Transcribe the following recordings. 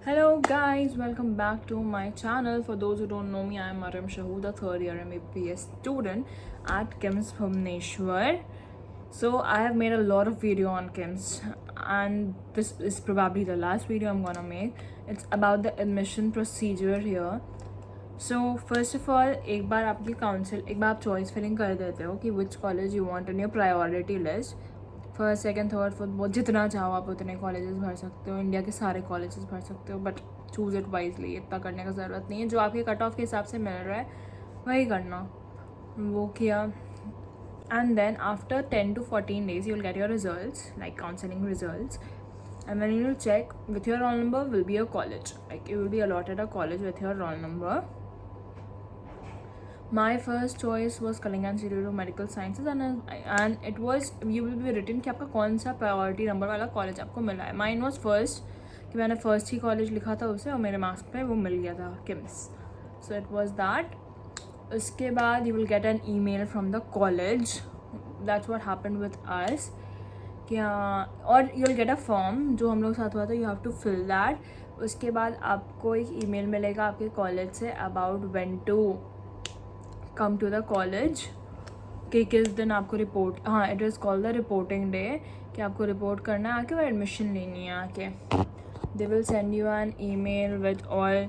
Hello guys, welcome back to my channel. For those who don't know me, I am Mariam Shahu, the third year MBBS student at KIMS Bhubaneswar. So I have made a lot of video on KIMS and this is probably the last video I'm gonna make. It's about the admission procedure here. So first of all, एक बार आप choice filling कर देते हो कि which college you want in your priority list. First second third fourth बहुत जितना चाहो आप उतने कॉलेजेस भर सकते हो, इंडिया के सारे कॉलेजेस भर सकते हो, बट चूज़ इट वाइजली. इतना करने का ज़रूरत नहीं है. जो आपके कट ऑफ के हिसाब से मिल रहा है वही करना. वो किया and then after 10 to 14 days you will get your results, like counseling results, and then you will check with your roll number will be a college, like you will be allotted a college with your roll number. My first choice was Kalinga Institute of Medical Sciences and it was you will be written कि आपका कौन सा priority number वाला college आपको मिला है. Mine was first कि मैंने फर्स्ट ही कॉलेज लिखा था उसे और मेरे मार्क्स पे वो मिल गया था KIMS. So it was that. उसके बाद you will get an email from the college. That's what happened with us. क्या और you will get a form जो हम लोग साथ हुआ था. You have to fill that. उसके बाद आपको एक ईमेल मिलेगा आपके कॉलेज से about when to come to the college कि किस दिन आपको रिपोर्ट. हाँ, it is called the reporting day कि आपको रिपोर्ट करना है आके और एडमिशन लेनी है आके. They will send you an email with all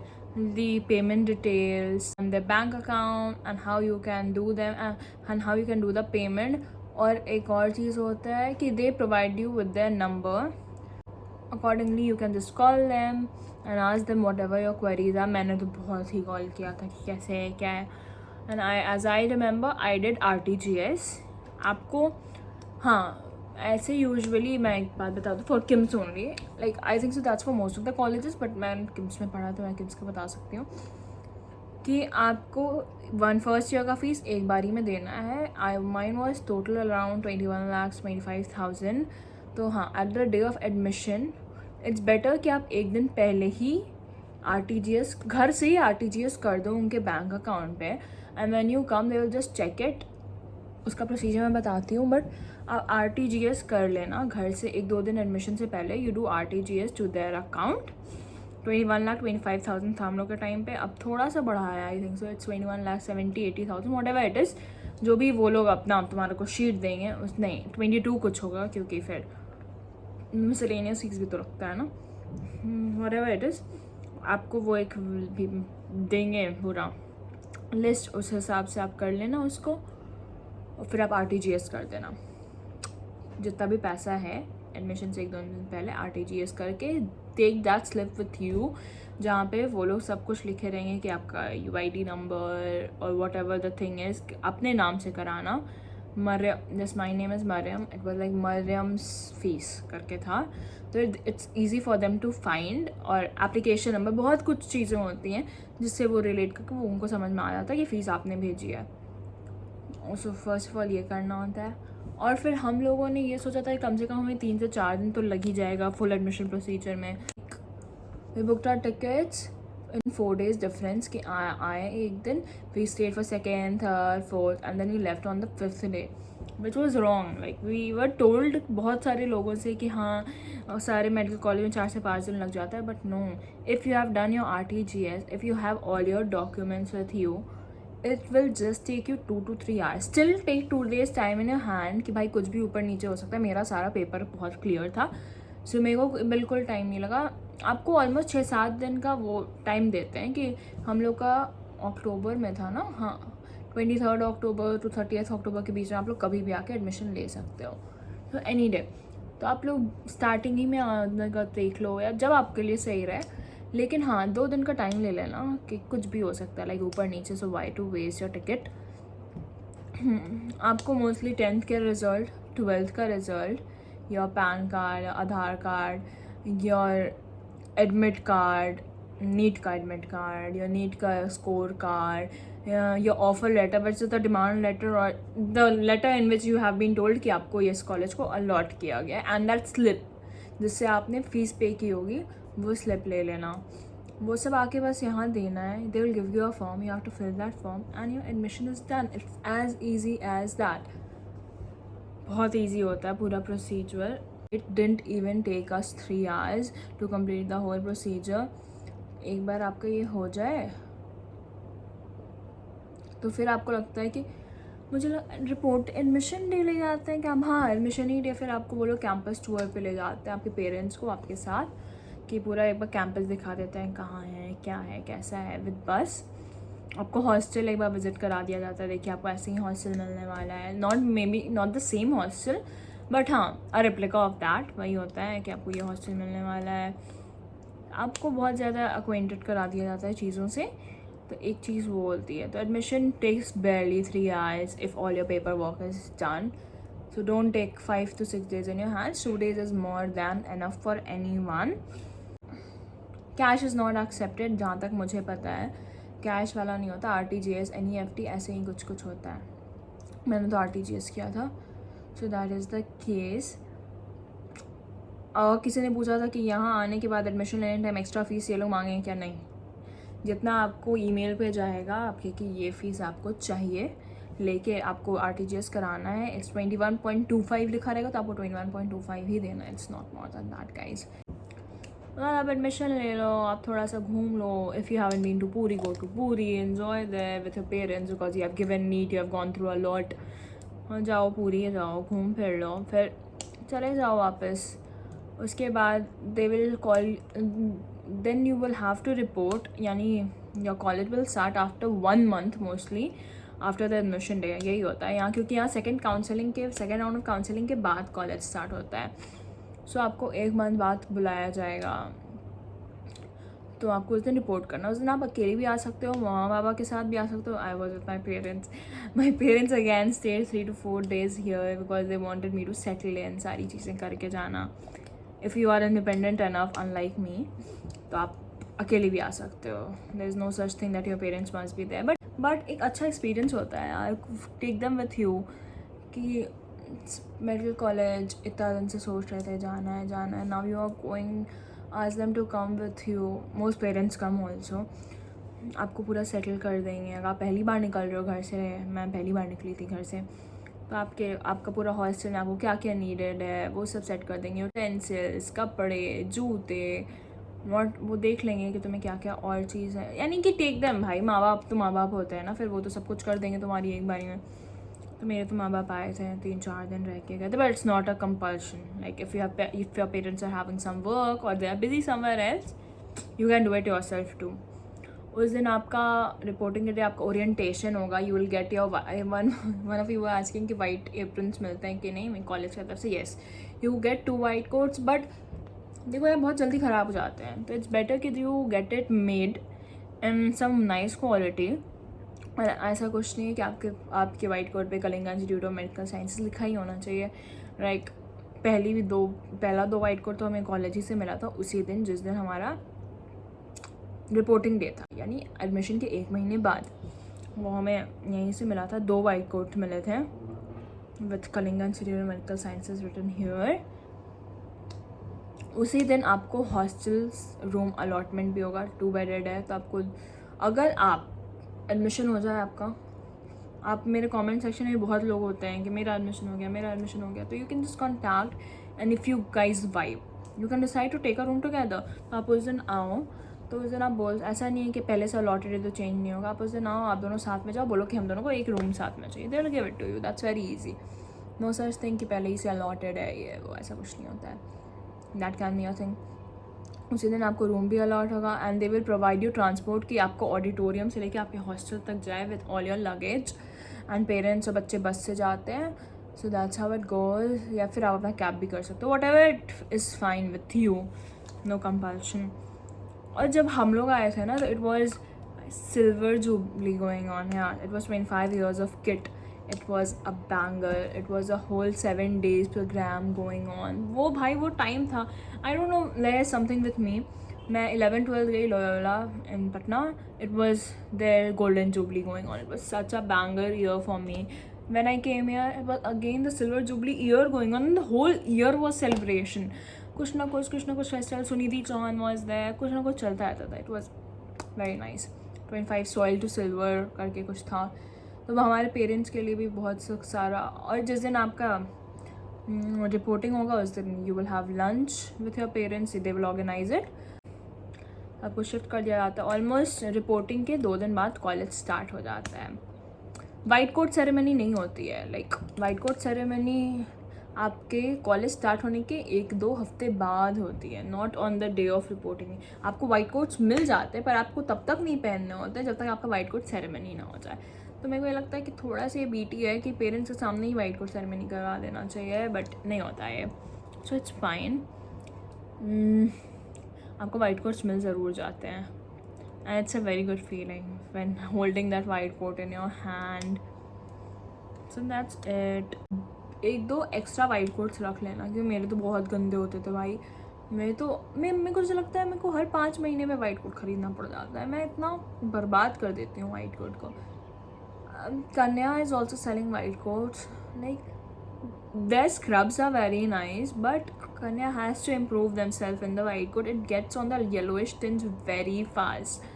the payment details and the bank account and how you can do them and how you can do the payment. और एक और चीज़ होता है कि they provide you with their number. Accordingly you can just call them and ask them whatever your queries are. मैंने तो बहुत ही call किया था कि कैसे है क्या है. And as I remember I did RTGS. आपको हाँ ऐसे यूजुअली मैं एक बात बता दूँ for KIMS only, like I think so that's for most of the colleges, but मैं किम्स में पढ़ा तो मैं किम्स का बता सकती हूँ कि आपको फर्स्ट ईयर का फीस एक बारी में देना है. Mine was total around 21,25,000. तो हाँ, at the day of admission it's better कि आप एक दिन पहले ही RTGS घर से ही RTGS कर दो उनके बैंक अकाउंट पे. And when you come they will just check it. उसका प्रोसीजर मैं बताती हूँ, बट आप RTGS कर लेना घर से 1-2 दिन एडमिशन से पहले. You do RTGS to their account. 21,25,000 था हम लोग के टाइम पे. अब थोड़ा सा बढ़ा है I think so it's 21,70,000-80,000 what ever it is. जो भी वो लोग अपना तुम्हारे को शीट देंगे उस नहीं 22 कुछ होगा क्योंकि फिर मिसलेनियस फीस भी तो रखता है ना. वॉट एवर इट इज़ आपको वो एक भी देंगे पूरा लिस्ट. उस हिसाब से आप कर लेना उसको और फिर आप RTGS कर देना. जितना भी पैसा है एडमिशन से 1-2 दिन पहले RTGS करके take that slip with you जहाँ पे वो लोग सब कुछ लिखे रहेंगे कि आपका UID नंबर और whatever the thing is अपने नाम से कराना. Maryam, just my name is Maryam. It was like Maryam's fees करके था. तो it's easy for them to find. और एप्लीकेशन नंबर बहुत कुछ चीज़ें होती हैं जिससे वो रिलेट करके वो उनको समझ में आ जाता है कि फ़ीस आपने भेजी है. सो फर्स्ट ऑफ ऑल ये करना होता है. और फिर हम लोगों ने ये सोचा था कि कम से कम हमें 3 से 4 दिन तो लग ही जाएगा फुल एडमिशन प्रोसीजर में. We booked our tickets in 4 days difference कि आए एक दिन. we stayed for second, third, fourth and then we left on the 5th day, which was wrong. like we were told बहुत सारे लोगों से कि हाँ सारे मेडिकल कॉलेज में 4 से 5 दिन लग जाता है, but no, if you have done your RTGS, if you have all your documents with you, it will just take you 2 to 3 hours. Still take 2 days time in your hand कि भाई कुछ भी ऊपर नीचे हो सकता है. मेरा सारा पेपर बहुत क्लियर था सो मेरे को बिल्कुल टाइम नहीं लगा. आपको ऑलमोस्ट 6-7 दिन का वो टाइम देते हैं कि हम लोग का अक्टूबर में था ना. हाँ, 23 अक्टूबर to 30 अक्टूबर के बीच में आप लोग कभी भी आके एडमिशन ले सकते हो. तो एनी डे. तो आप लोग स्टार्टिंग ही में आने का देख लो या जब आपके लिए सही रहे. लेकिन हाँ 2 दिन का टाइम ले लेना कि कुछ भी हो सकता है लाइक ऊपर नीचे. So why to waste your ticket. आपको मोस्टली 10th के रिज़ल्ट, 12th का result, your PAN card, Aadhaar card, your admit card, NEET का एडमिट कार्ड, योर नीट का score card, your offer letter which is the demand letter और the letter in which you have been told कि आपको इस college को allot किया गया. And that slip जिससे आपने फ़ीस पे की होगी वो स्लिप ले लेना. वो सब आके बस यहाँ देना है. They will give you a form, you have to fill that form and your admission is done. It's as easy as that. बहुत ईजी होता है पूरा procedure. It didn't even take us 3 hours to complete the whole procedure. एक बार आपका ये हो जाए तो फिर आपको लगता है कि मुझे रिपोर्ट एडमिशन डे ले जाते हैं क्या? हाँ, एडमिशन ही डे। फिर आपको वो लोग कैंपस टूर पे ले जाते हैं आपके पेरेंट्स को आपके साथ, कि पूरा एक बार कैंपस दिखा देते हैं कहाँ है, क्या है, कैसा है, विद बस। आपको हॉस्टल एक बार विजिट करा दिया जाता है, देखिए आपको ऐसे ही हॉस्टल मिलने वाला है, not the same hostel but हाँ अ रेप्लिका ऑफ दैट। वही होता है कि आपको ये हॉस्टल मिलने वाला है, आपको बहुत ज़्यादा अक्वेंटेड करा दिया जाता है चीज़ों से। तो एक चीज़ वो होती है, तो admission takes barely 3 hours if all your paperwork is done. So don't take 5 to 6 days in your hands. 2 days is more than enough for anyone. Cash is not accepted, जहाँ तक मुझे पता है कैश वाला नहीं होता। RTGS, NEFT ऐसे ही कुछ कुछ होता है। मैंने तो RTGS किया था। So that is the case. और किसी ने पूछा था कि यहाँ आने के बाद एडमिशन लेने टाइम एक्स्ट्रा फ़ीस ये लोग मांगेंगे क्या? नहीं, जितना आपको ईमेल पे जाएगा आपके कि ये फ़ीस आपको चाहिए लेके आपको RTGS कराना है, इट्स 21.25 लिखा रहेगा तो आपको 21.25 ही देना है। It's not more than that guys. आप एडमिशन ले लो, आप थोड़ा सा घूम लो। If you haven't been to Puri, go to Puri, enjoy there with your parents because you have given NEET, you have gone through a lot. जाओ पूरी जाओ, घूम फिर लो, फिर चले जाओ वापस। उसके बाद they will call, then you will have to report, यानी your college will start after 1 month mostly after the admission day. यही होता है यहाँ, क्योंकि यहाँ सेकेंड राउंड ऑफ काउंसलिंग के बाद कॉलेज स्टार्ट होता है। सो आपको 1 month बाद बुलाया जाएगा, तो आपको उस दिन रिपोर्ट करना। उस दिन आप अकेले भी आ सकते हो, मामा बाबा के साथ भी आ सकते हो। I was with my parents again stayed 3 to 4 days here because they wanted me to settle in, सारी चीज़ें करके जाना। If you are independent enough unlike me तो आप अकेले भी आ सकते हो। There is no such thing that your parents must be there, but एक अच्छा एक्सपीरियंस होता है यार। टेक देम विथ यू कि मेडिकल कॉलेज इतना दिन से सोच रहे थे जाना है, now you are going, ask them to come with you. Most parents come also, आपको पूरा सेटल कर देंगे। अगर आप पहली बार निकल रहे हो घर से, मैं पहली बार निकली थी घर से, तो आपका पूरा हॉस्टल में आपको क्या क्या नीडेड है वो सब सेट कर देंगे। यूटेंसिल्स, कपड़े, जूते, वो देख लेंगे कि तुम्हें क्या क्या और चीज़ है। यानी कि टेक देम भाई, माँ बाप तो माँ बाप होते हैं ना, फिर वो तो सब कुछ कर देंगे तुम्हारी एक बारी में। तो मेरे तो माँ बाप आए थे, 3-4 दिन रह के गए थे, but it's not a compulsion. Like if your parents are having some work और they are busy somewhere else, you can do it yourself too. उस दिन आपका रिपोर्टिंग के डे आपका ओरिएंटेशन होगा। You will get your one of you asking कि white aprons मिलते हैं कि नहीं मेरे कॉलेज की तरफ से। Yes, you get 2 white coats, but देखो यार बहुत जल्दी ख़राब हो जाते हैं, तो इट्स बेटर कि you get it made in some nice quality. और ऐसा कुछ नहीं है कि आपके वाइट कोट पे Kalinga Institute of Medical sciences लिखा ही होना चाहिए। लाइक पहला 2 white coat तो हमें कॉलेज ही से मिला था उसी दिन जिस दिन हमारा रिपोर्टिंग डे था, यानी एडमिशन के 1 महीने बाद। वो हमें यहीं से मिला था, 2 white coat मिले थे with Kalinga Institute of Medical Sciences written here. उसी दिन आपको हॉस्टल रूम अलॉटमेंट भी होगा, 2 bedded है। तो आपको अगर आप एडमिशन हो जाए आपका, आप मेरे कमेंट सेक्शन में बहुत लोग होते हैं कि मेरा एडमिशन हो गया, तो you can just contact and if you guys vibe you can decide to take a room together. तो आप उस दिन आओ, तो उस दिन आप ऐसा नहीं है कि पहले से अलॉटेड है तो चेंज नहीं होगा। आप उस दिन आओ, आप दोनों साथ में जाओ, बोलो कि हम दोनों को एक रूम साथ में चाहिए, they will give it to you. That's very easy. No such thing कि पहले ही से अलॉटेड है ये वो, ऐसा कुछ नहीं होता है। That can be a thing. उसी दिन आपको रूम भी अलॉट होगा and they will provide you transport कि आपको ऑडिटोरियम से लेके आपके हॉस्टल तक जाए with all your luggage. And parents और बच्चे बस से जाते हैं, so that's how it goes. या फिर आप अपना कैब भी कर सकते हो, whatever it is fine with you, no compulsion. और जब हम लोग आए थे ना, तो it was silver jubilee going on है। It was 25 years of KIIT, it was a banger, it was a whole 7 days programme going on. वो भाई वो टाइम था, I don't know, there is something with me. मैं 11th-12th गई Loyola in Patna, it was there golden jubilee going on, it was such a banger year for me. When I came here, it was again the silver jubilee year going on, and the whole year was celebration. कुछ ना कुछ festival, Sunidhi Chauhan was there, कुछ ना कुछ चलता रहता था। It was very nice. 25 soil to silver करके कुछ था, तो वो हमारे पेरेंट्स के लिए भी बहुत सारा। और जिस दिन आपका रिपोर्टिंग होगा उस दिन you will have lunch with your parents, they will organise it, आपको शिफ्ट कर दिया जाता है। ऑलमोस्ट रिपोर्टिंग के 2 दिन बाद कॉलेज स्टार्ट हो जाता है। वाइट कोट सेरेमनी नहीं होती है, लाइक वाइट कोट सेरेमनी आपके कॉलेज स्टार्ट होने के 1-2 हफ्ते बाद होती है, not on the day of reporting. आपको वाइट कोट्स मिल जाते हैं पर आपको तब तक नहीं पहनने होते जब तक आपका वाइट कोट सेरेमनी ना हो जाए। तो मेरे को ये लगता है कि थोड़ा सा ये बीटी है कि पेरेंट्स के सामने ही वाइट कोट सेरेमनी करवा देना चाहिए, बट नहीं होता है, सो इट्स फाइन। आपको वाइट कोट्स मिल ज़रूर जाते हैं and it's a very good feeling when holding that white coat in your hand. So that's it. 1-2 extra white coats रख लेना, क्योंकि मेरे तो बहुत गंदे होते थे भाई। मेरे को ऐसा लगता है मेरे को हर 5 महीने में वाइट कोट ख़रीदना पड़ जाता है। मैं इतना बर्बाद कर देती हूँ वाइट कोट को। कन्या is also selling white quotes, like their scrubs are very nice, but Kanya has to improve themselves in the white coat. It gets on the yellowish tinge very fast,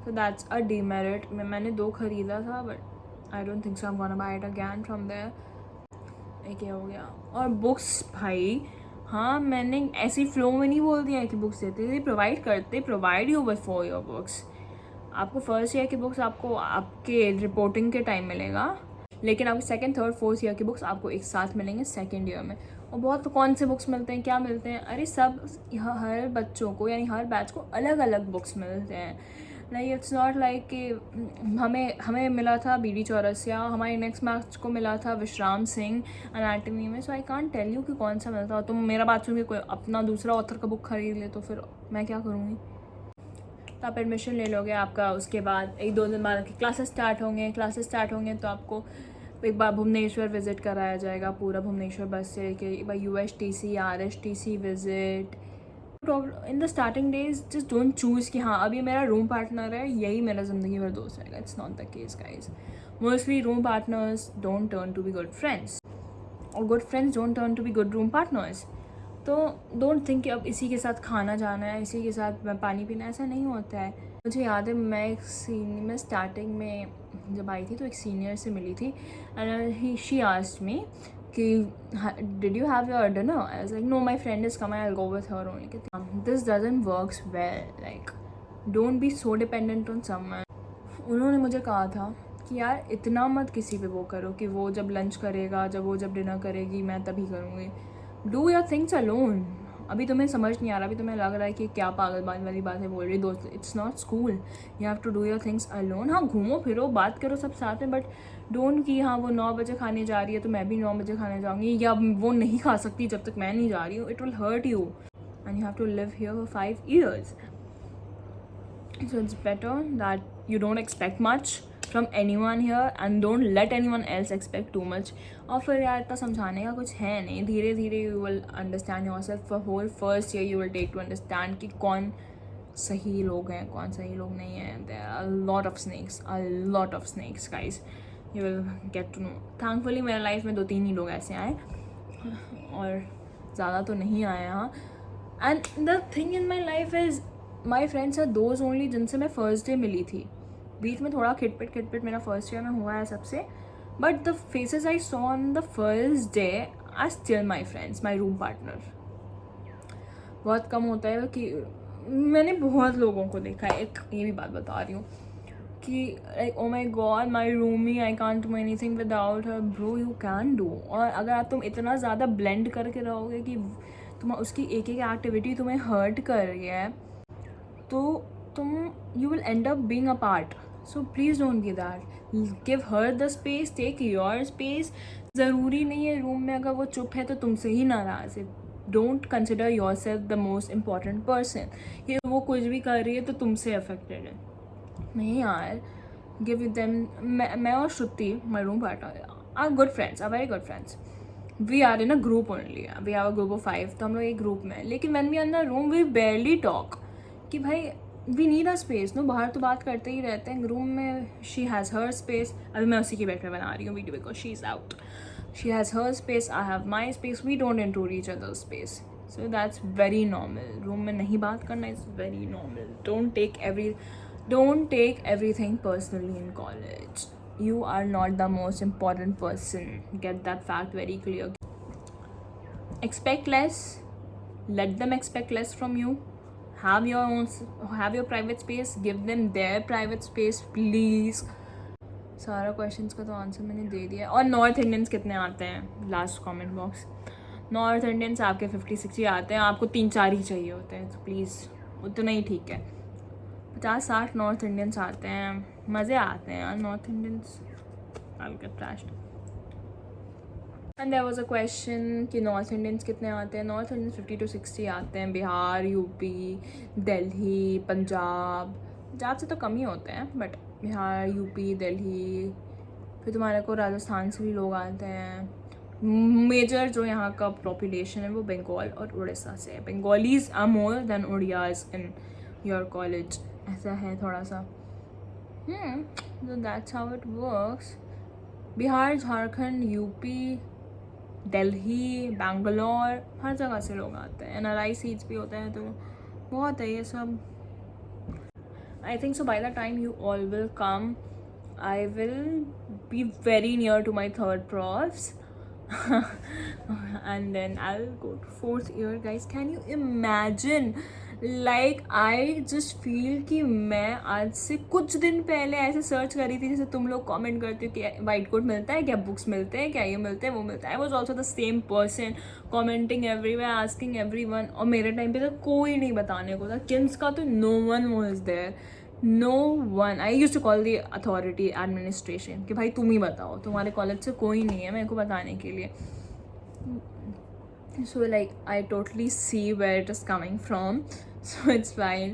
so that's a demerit. मैंने 2 खरीदा था, but I don't think so I'm gonna buy it again from there. एक हो गया। और books भाई, हाँ मैंने ऐसी फ्लो में नहीं बोल दिया कि बुक्स देते थे, provide you with 4 year books. आपको फर्स्ट ईयर की बुक्स आपको आपके रिपोर्टिंग के टाइम मिलेगा, लेकिन आपके 2nd, 3rd, 4th ईयर की बुक्स आपको एक साथ मिलेंगे 2nd ईयर में। और बहुत कौन से बुक्स मिलते हैं, क्या मिलते हैं, अरे सब हर बच्चों को यानी हर बैच को अलग अलग बुक्स मिलते हैं। लाइक इट्स नॉट लाइक कि हमें मिला था BD चौरसिया, हमारे नेक्स्ट बैच को मिला था विश्राम सिंह एनाटमी में। सो आई कांट टेल यू कि कौन सा मिलता है। तुम मेरा बात सुन के कोई अपना दूसरा ऑथर का बुक खरीद ले तो फिर मैं क्या करूँगी। तो आप एडमिशन ले लोगे, आपका उसके बाद 1-2 दिन बाद आपकी क्लासेस स्टार्ट होंगे तो आपको एक बार भुवनेश्वर विज़िट कराया जाएगा, पूरा भुवनेश्वर बस से, कि एक बार USTC RSTC visit. In the starting days just don't choose कि हाँ अब ये मेरा रूम पार्टनर है, यही मेरा ज़िंदगी भर दोस्त रहेगा। It's not the case guys. Mostly room partners don't turn to be good friends, और good friends don't turn to be good room partners. तो डोंट थिंक कि अब इसी के साथ खाना जाना है, इसी के साथ पानी पीना, ऐसा नहीं होता है। मुझे याद है मैं स्टार्टिंग में जब आई थी तो एक सीनियर से मिली थी एंड शी आस्क्ड मी कि did you have your dinner. I was like no, my friend is coming, I will go with her only. This doesn't works well, like don't be so dependent on someone. उन्होंने मुझे कहा था कि यार इतना मत किसी पे वो करो कि वो जब लंच करेगा, जब डिनर करेगी मैं तभी करूँगी। Do your things alone. अभी तुम्हें समझ नहीं आ रहा, अभी तुम्हें लग रहा है कि क्या पागलबाज वाली बातें बोल रही दोस्त। It's not school, you have to do your things alone. हाँ घूमो फिरो, बात करो सब साथ में, बट डोंट कि हाँ वो 9 बजे खाने जा रही है तो मैं भी 9 बजे खाने जाऊँगी, या वो नहीं खा सकती जब तक मैं नहीं जा रही हूँ। It will hurt you and you have to live here for 5 years. So it's better that you don't expect much from anyone here and don't let anyone else expect too much. और फिर यार इतना समझाने का कुछ है नहीं, धीरे धीरे you will understand yourself. For whole first year you will take to understand कि कौन सही लोग हैं, कौन सही लोग नहीं हैं. There are a lot of snakes guys. You will get to know. Thankfully मेरे लाइफ में 2-3 ही लोग ऐसे आए और ज़्यादा तो नहीं आए यहाँ. And the thing in my life is my friends are those only जिनसे मैं फर्स्ट डे मिली थी. बीच में थोड़ा खिटपिट मेरा फर्स्ट ईयर में हुआ है सबसे, but the faces I saw on the first day are still my friends, my room partner. बहुत कम होता है कि मैंने बहुत लोगों को देखा है. एक ये भी बात बता रही हूँ कि like oh my God my Rumi, I can't do anything without her. Bro you can do. और अगर तुम इतना ज़्यादा ब्लेंड करके रहोगे कि तुम उसकी एक एक एक्टिविटी तुम्हें हर्ट कर रही है तो तुम you will end up being a part. So please don't be that. Give her the space, take your space. ज़रूरी नहीं है रूम में अगर वो चुप है तो तुमसे ही नाराज़ है. Don't consider your self the most important person. ये वो कुछ भी कर रही है तो तुमसे अफेक्टेड है. नहीं यार, गिव देम. मैं और Shruti, my room partner, are good friends, are very good friends. We are in a group only. We have a group of 5. तो हम लोग एक ग्रुप में. लेकिन when we are in the room we barely talk कि भाई we need a space. No, बाहर तो बात करते ही रहते हैं, रूम में शी हैज़ हर स्पेस. अभी मैं उसी की बेड पे बना रही हूँ video because she is out. She has her space, I have my space. We don't intrude each other space. So that's very normal. Room में नहीं बात करना is very normal. Don't take everything personally in college. You are not the most important person. Get that fact very clear. expect less, let them expect less from you. Have your private space, give them their private space please. सारा questions का तो answer मैंने दे दिया. और north Indians कितने आते हैं, last comment box. North Indians आपके 50-60 आते हैं, आपको 3-4 ही चाहिए होते हैं, तो प्लीज़ उतना ही ठीक है. 50-60 नॉर्थ इंडियंस आते हैं, मज़े आते हैं यार north Indians. I'll get trashed. And there was a question कि नॉर्थ इंडियंस कितने आते हैं. नॉर्थ इंडियंस 50-60 आते हैं. बिहार, यूपी, दिल्ली, पंजाब से तो कम ही होते हैं, बट बिहार, यूपी, दिल्ली, फिर तुम्हारे को राजस्थान से भी लोग आते हैं. मेजर जो यहाँ का पॉपुलेशन है वो बंगाल और उड़ीसा से है. Bengalis are more than Oriyas in your college, ऐसा है थोड़ा सा. So that's how it works. Bihar, Jharkhand, UP, Delhi, Bangalore, हर जगह से लोग आते हैं. NRI सीट्स भी होते हैं, तो बहुत है ये सब. I think so by the time you all will come, I will be very near to my third profs. And then I'll go to 4th year, guys. Can you imagine? Like I just feel कि मैं आज से कुछ दिन पहले ऐसे search करी थी जैसे तुम लोग कमेंट करते हो कि वाइट कोट मिलता है क्या, बुक्स मिलते हैं क्या, ये मिलते हैं वो मिलता है. I was also the same person commenting everywhere, asking everyone. और मेरे टाइम पे तो कोई नहीं बताने को था. किम्स का तो no one was there, no one. I used to call the authority administration कि भाई तुम ही बताओ, तुम्हारे कॉलेज से कोई नहीं है मेरे को बताने के लिए. So like I totally see where it is coming from, so it's fine.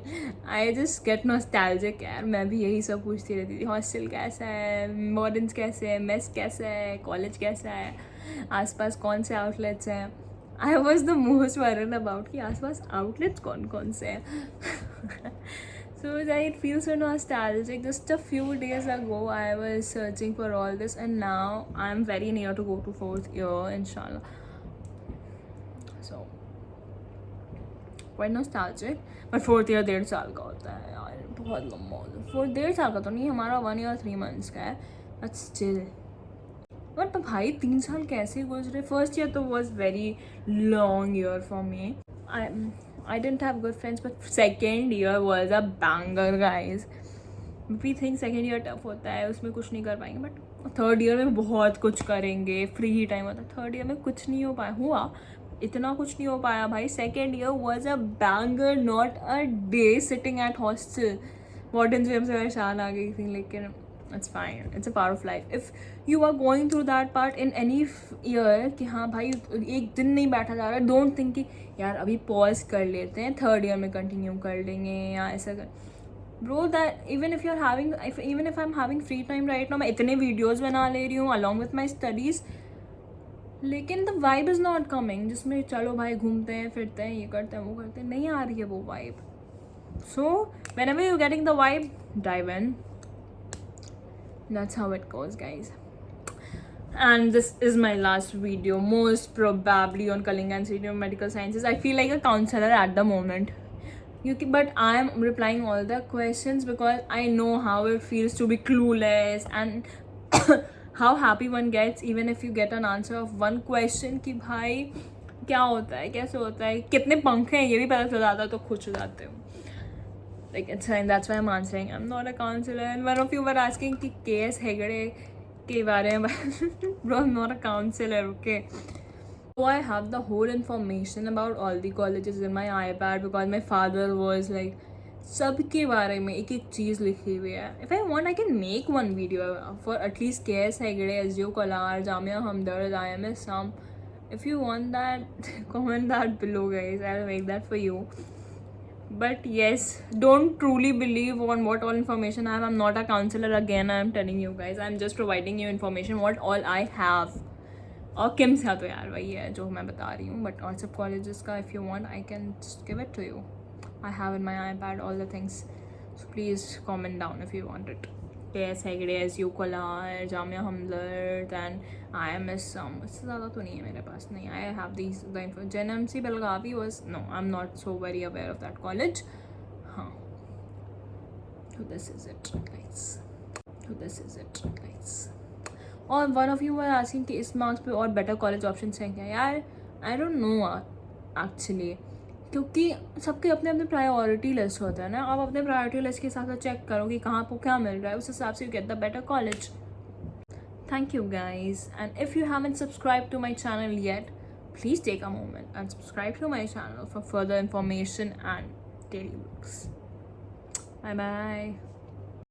I just get nostalgic यार. मैं भी यही सब पूछती रहती थी, हॉस्टल कैसा है, मॉडर्न्स कैसे है, मेस कैसा है, कॉलेज कैसा है, आसपास कौन से आउटलेट्स हैं. I was the most worried about कि आसपास आउटलेट्स कौन कौन से हैं. So it feels so nostalgic. Just a few days ago I was searching for all this, and now I'm very near to go to 4th year inshallah. So quite nostalgic. But 4th year 1.5 साल का होता है यार, बहुत लंबा होता है. 1.5 साल का तो नहीं, हमारा 1 year 3 months का है, but still. बट भाई 3 साल कैसे गुजरे. फर्स्ट ईयर तो was very long year for me. I didn't have good friends, but second year was a banger, guys. We think second year tough होता है, उसमें कुछ नहीं कर पाएंगे, but थर्ड ईयर में बहुत कुछ करेंगे. फ्री ही टाइम होता है. थर्ड ईयर में कुछ नहीं हो पाया, हुआ इतना कुछ नहीं हो पाया भाई. Second year was a banger, not a day sitting at hostel. Warden भी हमसे परेशान आ गई थी, लेकिन it's fine, it's a part of life. If you are going through that part in any year कि हाँ भाई एक दिन नहीं बैठा जा रहा है, don't think कि यार अभी पॉज कर लेते हैं, थर्ड ईयर में कंटिन्यू कर लेंगे या ऐसा कर. Bro, that even if I'm having free time right now, मैं इतने वीडियोज़ बना ले रही हूँ along with my studies, लेकिन the vibe is not coming जिसमें चलो भाई घूमते हैं फिरते हैं ये करते हैं वो करते हैं, नहीं आ रही है वो vibe. So whenever you're getting the vibe, dive in. That's how it goes, guys. And this is my last video, most probably on Kalinga Institute of Medical Sciences. I feel like a counselor at the moment. But I am replying all the questions because I know how it feels to be clueless and how happy one gets even if you get an answer of one question कि भाई क्या होता है, कैसे होता है, कितने पंख हैं ये भी पता चल जाता है, तो खुश हो जाते हो. Like it's fine, that's why I'm answering. I'm not a counselor. And one of you were asking कि KS Hegde के बारे में. Bro, I'm not a counselor, okay? So I have the whole information about all the colleges in my iPad because my father was like सबके बारे में एक एक चीज़ लिखी हुई है. If I want, I can make one video for at least KS Hegde, SGO Kolar, Jamia Hamdard, IMS Sam. If you want that, comment that below, guys. I'll make that for you. But yes, don't truly believe on what all information I have. I'm not a counselor, again I am telling you guys. I'm just providing you information what all I have. और किम्स का तो यार वही है जो मैं बता रही हूँ, बट और सब कॉलेजेस का if you want I can just give it to you. I have in my iPad all the things, so please comment down if you want it. KS Hegde, SU Kolar, Jamia Hamdard and IMS Sam. इससे ज़्यादा तो नहीं है मेरे पास. नहीं, I have these the info. JNMC Belgavi was, no, I'm not so very aware of that college. हाँ, so this is it, guys. और one of you were asking कि इस मार्क्स पे और बेटर कॉलेज ऑप्शन हैं क्या. यार आई don't no actually, क्योंकि सबके अपने अपने प्रायोरिटी लिस्ट होते हैं ना. आप अपने प्रायोरिटी लिस्ट के हिसाब से चेक करो कि कहाँ आपको क्या मिल रहा है, उस हिसाब से you get the better college. Thank you guys, and if you haven't subscribed to my channel yet, please take a moment and subscribe to my channel for further information and daily books. Bye bye.